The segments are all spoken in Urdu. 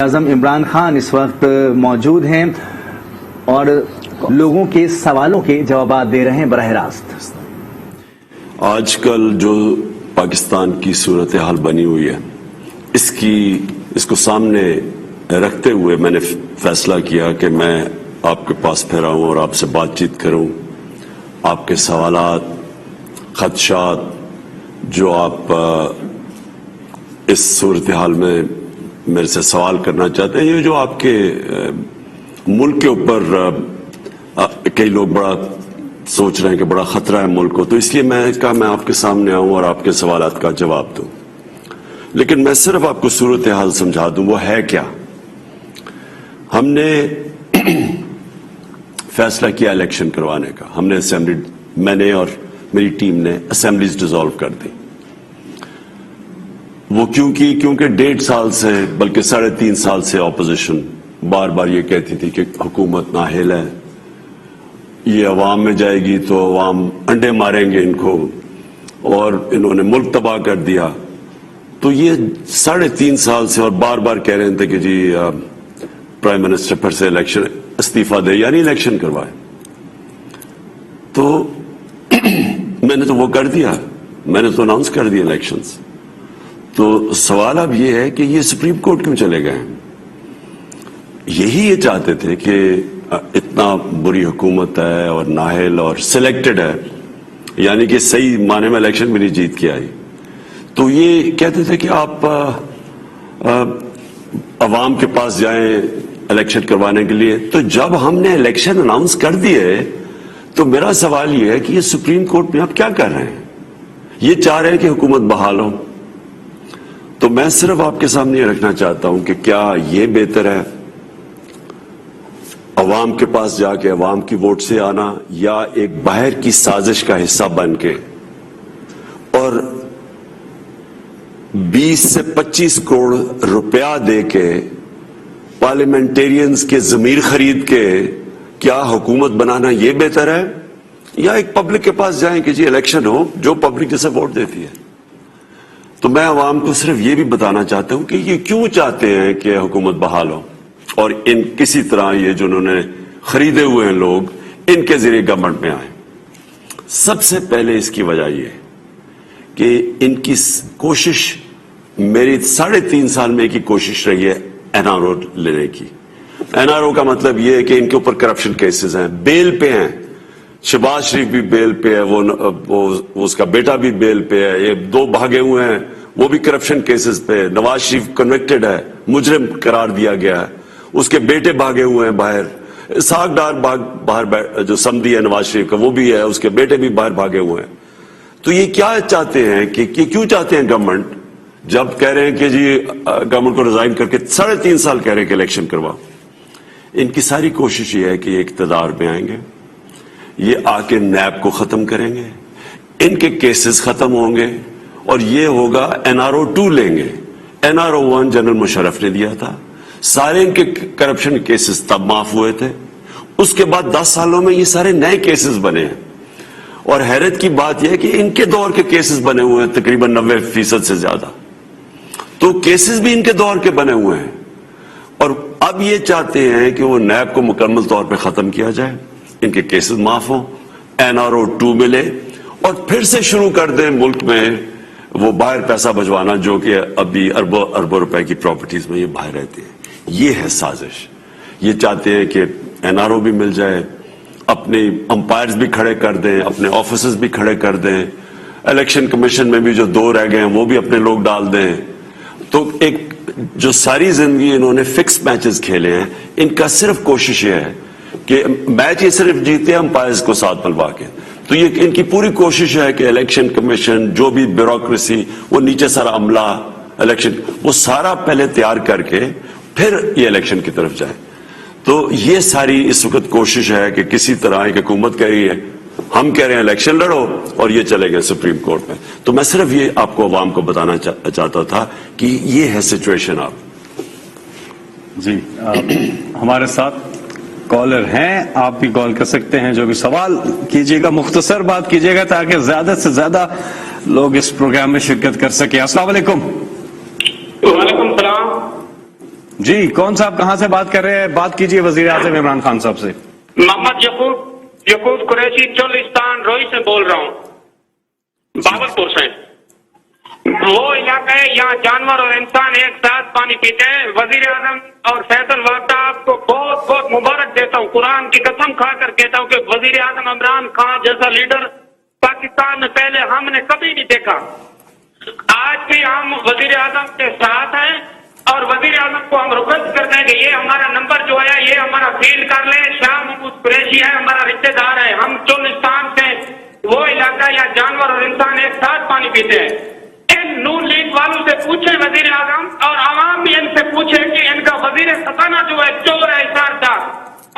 اعظم عمران خان اس وقت موجود ہیں اور لوگوں کے سوالوں کے جوابات دے رہے ہیں براہ راست۔ آج کل جو پاکستان کی صورتحال بنی ہوئی ہے اس کو سامنے رکھتے ہوئے میں نے فیصلہ کیا کہ میں آپ کے پاس پھر آؤں اور آپ سے بات چیت کروں، آپ کے سوالات، خدشات جو آپ اس صورتحال میں میرے سے سوال کرنا چاہتے ہیں، یہ جو آپ کے ملک کے اوپر کئی لوگ بڑا سوچ رہے ہیں کہ بڑا خطرہ ہے ملک کو، تو اس لیے میں کہا میں آپ کے سامنے آؤں اور آپ کے سوالات کا جواب دوں۔ لیکن میں صرف آپ کو صورتحال سمجھا دوں وہ ہے کیا۔ ہم نے فیصلہ کیا الیکشن کروانے کا، ہم نے اسمبلی، میں نے اور میری ٹیم نے اسمبلیز ڈیزالو کر دی۔ وہ کیونکہ 1.5 سال سے بلکہ 3.5 سال سے اپوزیشن بار بار یہ کہتی تھی کہ حکومت نااہل ہے، یہ عوام میں جائے گی تو عوام انڈے ماریں گے ان کو، اور انہوں نے ملک تباہ کر دیا۔ تو یہ 3.5 سال سے اور بار بار کہہ رہے تھے کہ جی پرائم منسٹر پھر سے الیکشن استعفیٰ دے یعنی الیکشن کروائے۔ تو میں نے تو وہ کر دیا، میں نے تو اناؤنس کر دیا الیکشنز۔ تو سوال اب یہ ہے کہ یہ سپریم کورٹ کیوں چلے گئے؟ یہی یہ چاہتے تھے کہ اتنا بری حکومت ہے اور نااہل اور سلیکٹڈ ہے، یعنی کہ صحیح معنی میں الیکشن بھی نہیں جیت کے آئی، تو یہ کہتے تھے کہ آپ عوام کے پاس جائیں الیکشن کروانے کے لیے۔ تو جب ہم نے الیکشن اناؤنس کر دیے تو میرا سوال یہ ہے کہ یہ سپریم کورٹ میں آپ کیا کر رہے ہیں؟ یہ چاہ رہے ہیں کہ حکومت بحال ہو۔ تو میں صرف آپ کے سامنے یہ رکھنا چاہتا ہوں کہ کیا یہ بہتر ہے عوام کے پاس جا کے عوام کی ووٹ سے آنا، یا ایک باہر کی سازش کا حصہ بن کے اور 20 سے 25 کروڑ روپیہ دے کے پارلیمنٹیرینز کے ضمیر خرید کے کیا حکومت بنانا یہ بہتر ہے، یا ایک پبلک کے پاس جائیں کہ جی الیکشن ہو جو پبلک جسے ووٹ دیتی ہے؟ تو میں عوام کو صرف یہ بھی بتانا چاہتا ہوں کہ یہ کیوں چاہتے ہیں کہ حکومت بحال ہو، اور ان کسی طرح یہ جو انہوں نے خریدے ہوئے ہیں لوگ ان کے ذریعے گورنمنٹ میں آئیں۔ سب سے پہلے اس کی وجہ یہ کہ ان کی کوشش، میری 3.5 سال میں کی کوشش رہی ہے NRO لینے کی۔ NRO کا مطلب یہ ہے کہ ان کے اوپر کرپشن کیسز ہیں، بیل پہ ہیں، شہباز شریف بھی بیل پہ ہے، وہ اس کا بیٹا بھی بیل پہ ہے، یہ 2 بھاگے ہوئے ہیں وہ بھی کرپشن کیسز پہ، نواز شریف کنوکٹڈ ہے، مجرم قرار دیا گیا ہے، اس کے بیٹے بھاگے ہوئے ہیں باہر، اسحاق ڈار باہر جو سمدھی ہے نواز شریف کا وہ بھی ہے، اس کے بیٹے بھی باہر بھاگے ہوئے ہیں۔ تو یہ کیا چاہتے ہیں کہ کیوں چاہتے ہیں گورنمنٹ، جب کہہ رہے ہیں کہ جی گورنمنٹ کو ریزائن کر کے 3.5 سال کہہ رہے ہیں کہ الیکشن کرواؤ، ان کی ساری کوشش یہ ہے کہ یہ اقتدار میں آئیں گے، یہ آ کے نیب کو ختم کریں گے، ان کے کیسز ختم ہوں گے، اور یہ ہوگا NRO 2 لیں گے۔ NRO 1 جنرل مشرف نے دیا تھا، سارے ان کے کرپشن کیسز تب معاف ہوئے تھے، اس کے بعد 10 سالوں میں یہ سارے نئے کیسز بنے ہیں، اور حیرت کی بات یہ ہے کہ ان کے دور کے کیسز بنے ہوئے ہیں تقریباً 90% سے زیادہ، تو کیسز بھی ان کے دور کے بنے ہوئے ہیں، اور اب یہ چاہتے ہیں کہ وہ نیب کو مکمل طور پہ ختم کیا جائے، ان کے کیسز معاف ہوں، NRO 2 ملے، اور پھر سے شروع کر دیں ملک میں وہ باہر پیسہ بھجوانا جو کہ ابھی اربوں روپے کی پراپرٹیز میں یہ باہر رہتی ہے۔ یہ ہے سازش۔ یہ چاہتے ہیں کہ NRO بھی مل جائے، اپنے امپائرز بھی کھڑے کر دیں، اپنے آفیسز بھی کھڑے کر دیں، الیکشن کمیشن میں بھی جو 2 رہ گئے ہیں وہ بھی اپنے لوگ ڈال دیں۔ تو ایک جو ساری زندگی انہوں نے فکس میچز کھیلے ہیں، ان کا صرف کوشش یہ ہے کہ میچ یہ صرف جیتے امپائرز کو ساتھ ملوا کے، تو یہ ان کی پوری کوشش ہے کہ الیکشن کمیشن جو بھی بیوروکریسی، وہ نیچے سارا عملہ الیکشن وہ سارا پہلے تیار کر کے پھر یہ الیکشن کی طرف جائے۔ تو یہ ساری اس وقت کوشش ہے کہ کسی طرح ایک حکومت کہہ رہی ہے ہم کہہ رہے ہیں الیکشن لڑو، اور یہ چلے گئے سپریم کورٹ میں۔ تو میں صرف یہ آپ کو عوام کو بتانا چاہتا تھا کہ یہ ہے سچویشن۔ آپ جی ہمارے ساتھ کالر ہیں، آپ بھی کال کر سکتے ہیں، جو بھی سوال کیجیے گا مختصر بات کیجیے گا تاکہ زیادہ سے زیادہ لوگ اس پروگرام میں شرکت کر سکیں۔ السلام علیکم۔ وعلیکم السلام۔ جی کون صاحب کہاں سے بات کر رہے ہیں؟ بات کیجیے وزیر اعظم عمران خان صاحب سے. محمد یعقوب قریشی چولستان روئی سے بول رہا ہوں, باولپور سے. وہ علاقہ ہے یہاں جانور اور انسان ایک ساتھ پانی پیتے ہیں. وزیر اعظم اور فیصل واقعہ آپ کو بہت بہت مبارک دیتا ہوں. قرآن کی قسم کھا کر کہتا ہوں کہ وزیر اعظم عمران خان جیسا لیڈر پاکستان میں پہلے ہم نے کبھی نہیں دیکھا. آج بھی ہم وزیر اعظم کے ساتھ ہیں اور وزیر اعظم کو ہم ریکویسٹ کرتے ہیں کہ یہ ہمارا نمبر جو ہے یہ ہمارا فیل کر لیں. شاہ محمود قریشی ہے ہمارا رشتے دار ہے. ہم چولستان سے وہ علاقہ یا جانور اور انسان ایک ساتھ پانی پیتے ہیں. ان نون لیگ والوں سے پوچھیں وزیر اعظم, اور عوام بھی ان سے پوچھے کہ ان کا وزیر خزانہ جو ہے چور ہے اشاردار,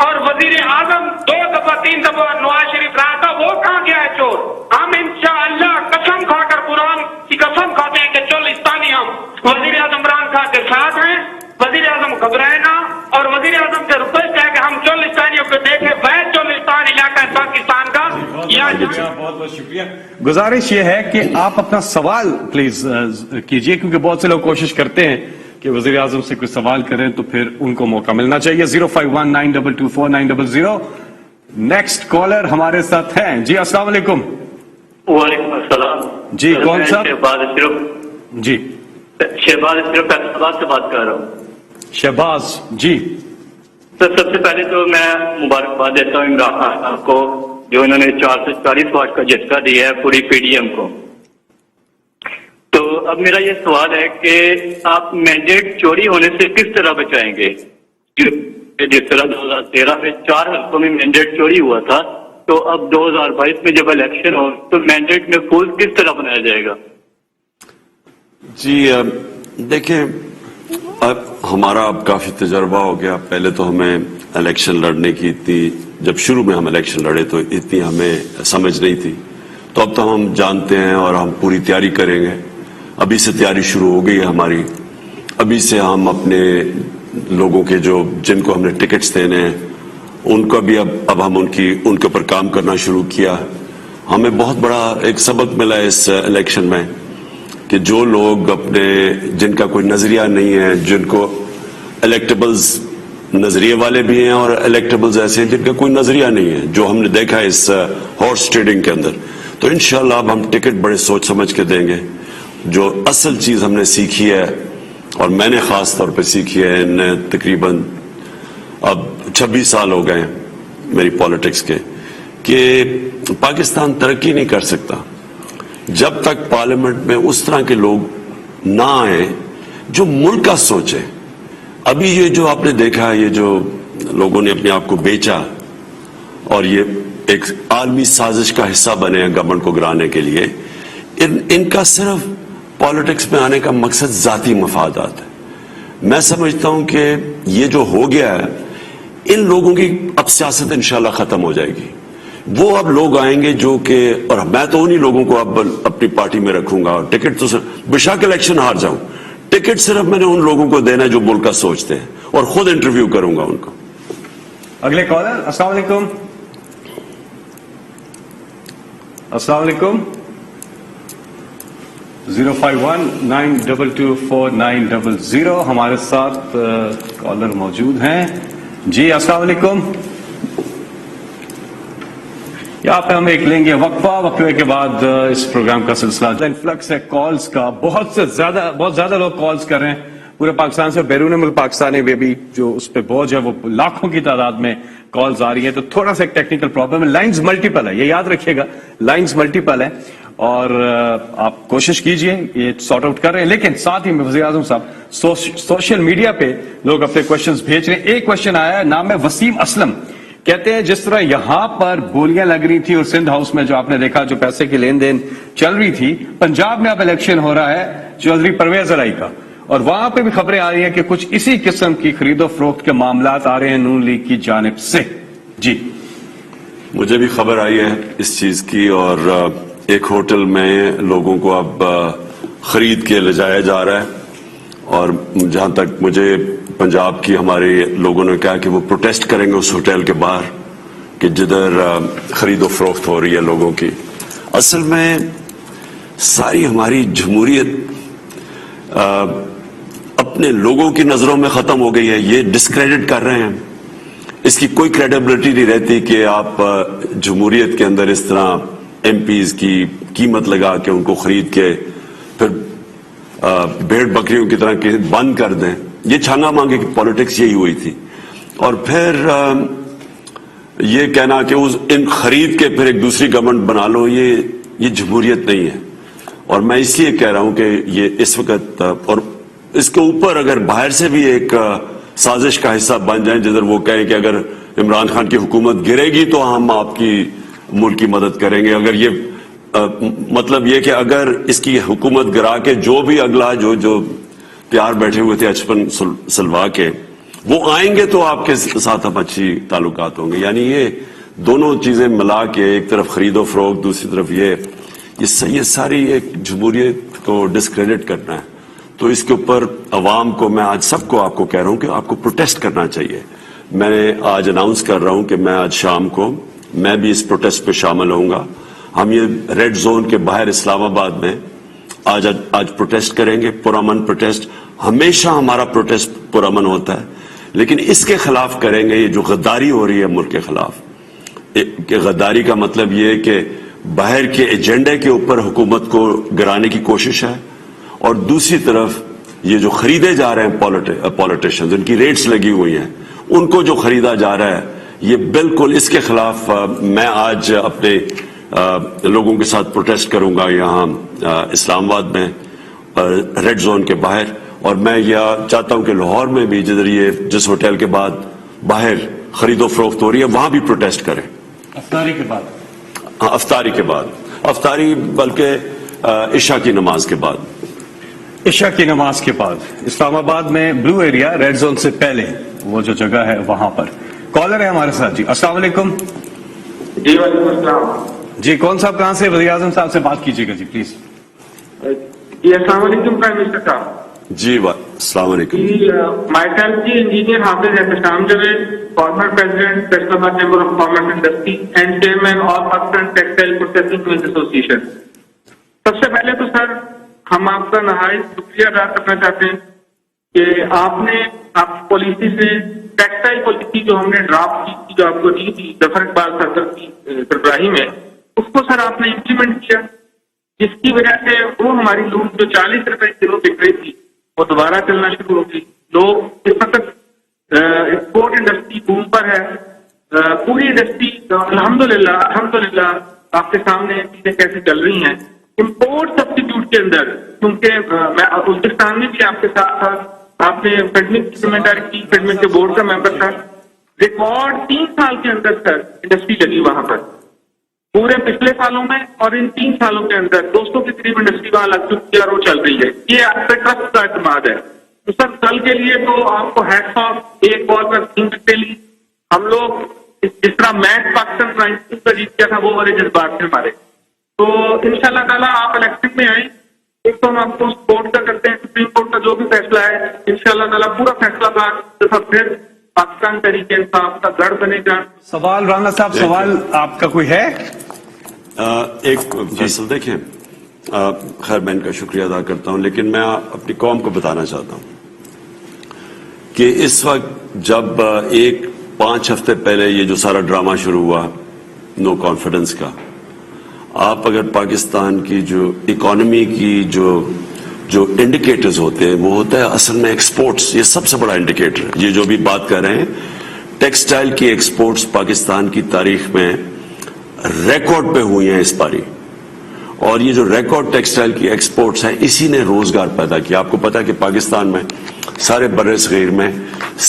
اور وزیر اعظم 2 دفعہ 3 دفعہ نواز شریف رہا تھا, وہ کہاں گیا ہے چور. ہم انشاءاللہ قسم کھا کر قرآن کی قسم کھاتے ہیں کہ چولستانی ہم وزیر اعظم عمران خان کے ساتھ ہیں. وزیر اعظم گھبرائے نہ, اور وزیر اعظم سے ریکویسٹ ہے کہ ہم چولستانیوں کو دیکھیں. ویسٹ چولستان علاقہ ہے پاکستان کا. بہت بہت شکریہ. گزارش یہ ہے کہ آپ اپنا سوال پلیز کیجئے, کیونکہ بہت سے لوگ کوشش کرتے ہیں کہ وزیر اعظم سے کوئی سوال کریں تو پھر ان کو موقع ملنا چاہیے. 051922490. نیکسٹ کالر ہمارے ساتھ ہیں. جی السلام علیکم. وعلیکم السلام. جی کون صاحب؟ جی شہباز اشرف فیصلآباد سے بات کر رہا ہوں. شہباز جی. سر سب سے پہلے تو میں مبارکباد دیتا ہوں عمران خان صاحب کو جو انہوں نے 440 واٹ کا جھٹکا دیا ہے پوری پی ڈی ایم کو. تو اب میرا یہ سوال ہے کہ آپ مینڈیٹ چوری ہونے سے کس طرح بچائیں گے؟ جس طرح 2013 میں 4 حلقوں میں مینڈیٹ چوری ہوا تھا, تو اب 2022 میں جب الیکشن ہو تو مینڈیٹ میں فوز کس طرح بنایا جائے گا؟ جی دیکھیں, اب ہمارا اب کافی تجربہ ہو گیا. پہلے تو ہمیں الیکشن لڑنے کی جب شروع میں ہم الیکشن لڑے تو اتنی ہمیں سمجھ نہیں تھی. تو اب تو ہم جانتے ہیں اور ہم پوری تیاری کریں گے. ابھی سے تیاری شروع ہو گئی ہے ہماری. ابھی سے ہم اپنے لوگوں کے جن کو ہم نے ٹکٹس دینے ہیں ان کو بھی اب ہم ان کے اوپر کام کرنا شروع کیا. ہمیں بہت بڑا ایک سبق ملا اس الیکشن میں کہ جو لوگ جن کا کوئی نظریہ نہیں ہے, جن کو الیکٹیبلز نظریے والے بھی ہیں اور الیکٹیبلز ایسے ہیں جن کا کوئی نظریہ نہیں ہے, جو ہم نے دیکھا ہے اس ہارس ٹریڈنگ کے اندر. تو انشاءاللہ اب ہم ٹکٹ بڑے سوچ سمجھ کے دیں گے. جو اصل چیز ہم نے سیکھی ہے اور میں نے خاص طور پہ سیکھی ہے, تقریباً اب 26 سال ہو گئے ہیں میری پالیٹکس کے, کہ پاکستان ترقی نہیں کر سکتا جب تک پارلیمنٹ میں اس طرح کے لوگ نہ آئیں جو ملک کا سوچیں. ابھی یہ جو آپ نے دیکھا, یہ جو لوگوں نے اپنے آپ کو بیچا اور یہ ایک عالمی سازش کا حصہ بنے ہیں گورنمنٹ کو گرانے کے لیے, ان کا صرف پالیٹکس میں آنے کا مقصد ذاتی مفادات ہے. میں سمجھتا ہوں کہ یہ جو ہو گیا ہے, ان لوگوں کی اب سیاست انشاءاللہ ختم ہو جائے گی. وہ اب لوگ آئیں گے جو کہ, اور میں تو انہی لوگوں کو اب اپنی پارٹی میں رکھوں گا. اور ٹکٹ تو بشاک الیکشن ہار جاؤں, ٹکٹ صرف میں نے ان لوگوں کو دینا ہے جو ملک کا سوچتے ہیں, اور خود انٹرویو کروں گا ان کو. اگلے کالر. السلام علیکم. السلام علیکم. 051922490. ہمارے ساتھ کالر موجود ہیں. جی السلام علیکم. یہاں پہ ہم ایک لیں گے وقفہ. وقفے کے بعد اس پروگرام کا سلسلہ انفلکس ہے کالز کا. بہت زیادہ لوگ کالز کر رہے ہیں پورے پاکستان سے, بیرون ملک پاکستان میں بھی جو اس پہ بوجھ ہے وہ لاکھوں کی تعداد میں کالز آ رہی ہیں. تو تھوڑا سا ایک ٹیکنیکل پرابلم ہے, لائنز ملٹیپل ہے, یہ یاد رکھیے گا, لائنز ملٹیپل ہے, اور آپ کوشش کیجئے یہ سارٹ آؤٹ کر رہے ہیں. لیکن ساتھ ہی میں وزیر اعظم صاحب سوشل میڈیا پہ لوگ اپنے کوشچنز بھیج رہے ہیں. ایک کوشچن آیا ہے, نام ہے وسیم اسلم. کہتے ہیں جس طرح یہاں پر گولیاں لگ رہی تھی اور سندھ ہاؤس میں جو آپ نے دیکھا جو پیسے کی لین دین چل رہی تھی, پنجاب میں اب الیکشن ہو رہا ہے چودھری پرویز الہی کا, اور وہاں پہ بھی خبریں آ رہی ہیں کہ کچھ اسی قسم کی خرید و فروخت کے معاملات آ رہے ہیں نون لیگ کی جانب سے. جی مجھے بھی خبر آئی ہے اس چیز کی, اور ایک ہوٹل میں لوگوں کو اب خرید کے لے جایا جا رہا ہے, اور جہاں تک مجھے پنجاب کی ہمارے لوگوں نے کہا کہ وہ پروٹیسٹ کریں گے اس ہوٹل کے باہر کہ جدھر خرید و فروخت ہو رہی ہے لوگوں کی. اصل میں ساری ہماری جمہوریت اپنے لوگوں کی نظروں میں ختم ہو گئی ہے. یہ ڈسکریڈٹ کر رہے ہیں. اس کی کوئی کریڈیبلٹی نہیں رہتی کہ آپ جمہوریت کے اندر اس طرح ایم پیز کی قیمت لگا کے ان کو خرید کے پھر بھیڑ بکریوں کی طرح بند کر دیں. یہ چھانگا مانگے کی پالیٹکس یہی ہوئی تھی. اور پھر یہ کہنا کہ ان خرید کے پھر ایک دوسری گورنمنٹ بنا لو، یہ جمہوریت نہیں ہے. اور میں اس لیے کہہ رہا ہوں کہ یہ اس وقت، اور اس کے اوپر اگر باہر سے بھی ایک سازش کا حصہ بن جائیں جدھر وہ کہیں کہ اگر عمران خان کی حکومت گرے گی تو ہم آپ کی ملک کی مدد کریں گے. اگر یہ مطلب یہ کہ اگر اس کی حکومت گرا کے جو بھی اگلا جو تیار بیٹھے ہوئے تھے اچپن سلوا کے وہ آئیں گے تو آپ کے ساتھ اب اچھی تعلقات ہوں گے. یعنی یہ دونوں چیزیں ملا کے ایک طرف خرید و فروخت، دوسری طرف یہ ساری ایک جمہوریت کو ڈسکریڈٹ کرنا ہے. تو اس کے اوپر عوام کو میں آج سب کو آپ کو کہہ رہا ہوں کہ آپ کو پروٹیسٹ کرنا چاہیے. میں نے آج اناؤنس کر رہا ہوں کہ میں آج شام کو میں بھی اس پروٹیسٹ پہ شامل ہوں گا. ہم یہ ریڈ زون کے باہر اسلام آباد میں آج پروٹیسٹ کریں گے، پرامن پروٹیسٹ. ہمیشہ ہمارا پروٹیسٹ پرامن ہوتا ہے، لیکن اس کے خلاف کریں گے. یہ جو غداری ہو رہی ہے ملک کے خلاف، کہ غداری کا مطلب یہ ہے کہ باہر کے ایجنڈے کے اوپر حکومت کو گرانے کی کوشش ہے، اور دوسری طرف یہ جو خریدے جا رہے ہیں پولیٹیشنز، ان کی ریٹس لگی ہوئی ہیں، ان کو جو خریدا جا رہا ہے، یہ بالکل اس کے خلاف میں آج اپنے لوگوں کے ساتھ پروٹیسٹ کروں گا یہاں اسلام آباد میں ریڈ زون کے باہر. اور میں یہ چاہتا ہوں کہ لاہور میں بھی جس ہوٹل کے بعد باہر خرید و فروخت ہو رہی ہے وہاں بھی پروٹیسٹ کریں. افطاری کے بعد؟ ہاں، افطاری کے بعد. افطاری بلکہ عشاء کی نماز کے بعد. عشاء کی نماز کے بعد اسلام آباد میں بلو ایریا ریڈ زون سے پہلے وہ جو جگہ ہے وہاں پر کالر ہے ہمارے ساتھ. جی السلام علیکم. جی وعلیکم السلام. جی کون صاحب کہاں سے؟ وزیر اعظم صاحب سے بات کیجیے گا جی پلیز. جی السلام علیکم پرائم منسٹر صاحب. جی السلام علیکم. مائی سیلف جی انجینئر حافظ احتشام جاوید، فارمر پریزیڈنٹ فیصلہ آباد chamber of commerce industry and chairman all Pakistan textile processing ایسوسی ایشن. سب سے پہلے تو سر ہم آپ کا نہایت شکریہ ادا کرنا چاہتے ہیں کہ آپ پالیسی سے ٹیکسٹائل پالیسی جو ہم نے ڈرافٹ کی تھی، جو آپ کو دی تھی ظفر اقبال صدر کی سربراہی میں، اس کو سر آپ نے امپلیمنٹ کیا، جس کی وجہ سے وہ ہماری لوٹ جو 40 روپے کلو بک رہی تھی وہ دوبارہ چلنا شروع ہو گئی. لوگ اس وقت ایکسپورٹ انڈسٹری بوم پر ہے. پوری انڈسٹری الحمدللہ آپ کے سامنے چیزیں کیسے چل رہی ہیں. امپورٹ سبسٹیٹیوٹ کے اندر، کیونکہ میں ازبکستان میں بھی آپ کے ساتھ تھا، آپ نے فیڈمنٹ کے بورڈ کا ممبر تھا. ریکارڈ 3 سال کے اندر سر انڈسٹری لگی وہاں پر، پورے پچھلے سالوں میں اور ان 3 سالوں کے اندر 200 کے قریب انڈسٹری وہاں لگ چکی ہے اور وہ چل رہی ہے. یہ آپ کا ٹرسٹ کا اعتماد ہے. تو سر کل کے لیے تو آپ کو ہیٹس آف. ایک بال پر 3 وکٹیں لی. ہم لوگ جس طرح میچ پاکستان فرانس کا جیت کیا تھا وہ والے جذبات سے ہمارے. تو انشاءاللہ تعالیٰ آپ الیکشن میں آئیں. ایک تو ہم آپ کو سپورٹ کا کرتے ہیں، سپریم کورٹ کا جو بھی فیصلہ ہے انشاءاللہ تعالیٰ پورا فیصلہ بات پھر پاکستان طریقے انصاف کا گڑھ بنے گا. سوال رانا صاحب، سوال آپ کا کوئی ہے؟ ایک فیصل دیکھیں، خیر میں ان کا شکریہ ادا کرتا ہوں، لیکن میں اپنی قوم کو بتانا چاہتا ہوں کہ اس وقت جب 5 ہفتے پہلے یہ جو سارا ڈرامہ شروع ہوا نو کانفیڈنس کا، آپ اگر پاکستان کی جو اکانومی کی جو انڈیکیٹرز ہوتے ہیں وہ ہوتا ہے اصل میں ایکسپورٹس. یہ سب سے بڑا انڈیکیٹر ہے. یہ جو بھی بات کر رہے ہیں ٹیکسٹائل کی ایکسپورٹس پاکستان کی تاریخ میں ریکارڈ پہ ہوئی ہیں اس باری، اور یہ جو ریکارڈ ٹیکسٹائل کی ایکسپورٹس ہیں اسی نے روزگار پیدا کیا. آپ کو پتا ہے کہ پاکستان میں سارے بر صغیر میں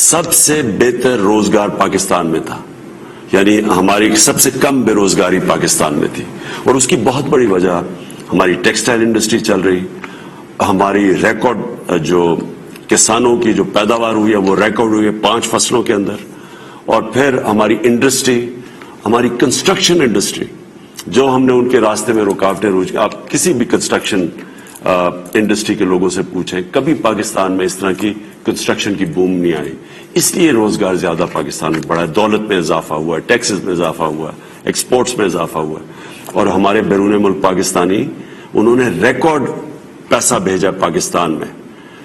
سب سے بہتر روزگار پاکستان میں تھا. یعنی ہماری سب سے کم بے روزگاری پاکستان میں تھی، اور اس کی بہت بڑی وجہ ہماری ٹیکسٹائل انڈسٹری چل رہی، ہماری ریکارڈ جو کسانوں کی جو پیداوار ہوئی ہے وہ ریکارڈ ہوئی ہے 5 فصلوں کے اندر. اور پھر ہماری انڈسٹری، ہماری کنسٹرکشن انڈسٹری، جو ہم نے ان کے راستے میں رکاوٹیں آپ کسی بھی کنسٹرکشن انڈسٹری کے لوگوں سے پوچھیں، کبھی پاکستان میں اس طرح کی کنسٹرکشن کی بوم نہیں آئی. اس لیے روزگار زیادہ پاکستان میں بڑھا ہے، دولت میں اضافہ ہوا ہے، ٹیکسز میں اضافہ ہوا ہے، ایکسپورٹس میں اضافہ ہوا ہے. اور ہمارے بیرون ملک پاکستانی انہوں نے ریکارڈ پیسہ بھیجا پاکستان میں،